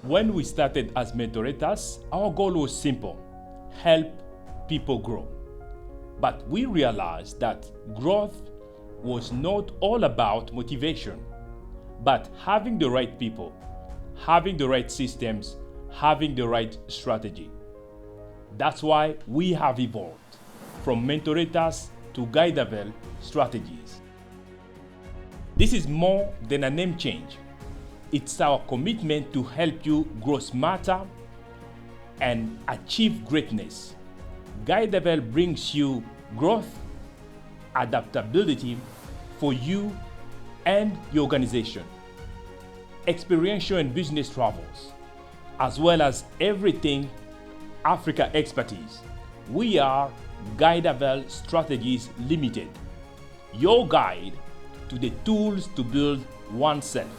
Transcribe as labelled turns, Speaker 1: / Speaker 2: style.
Speaker 1: When we started as Mentoritas, our goal was simple: help people grow. But we realized that growth was not all about motivation, but having the right people, having the right systems, having the right strategy. That's why we have evolved from Mentoritas to Guidavel Strategies. This is more than a name change. It's our commitment to help you grow smarter and achieve greatness. Guidavel brings you growth, adaptability for you and your organization, experiential and business travels, as well as everything Africa expertise. We are Guidavel Strategies Limited, your guide to the tools to build oneself.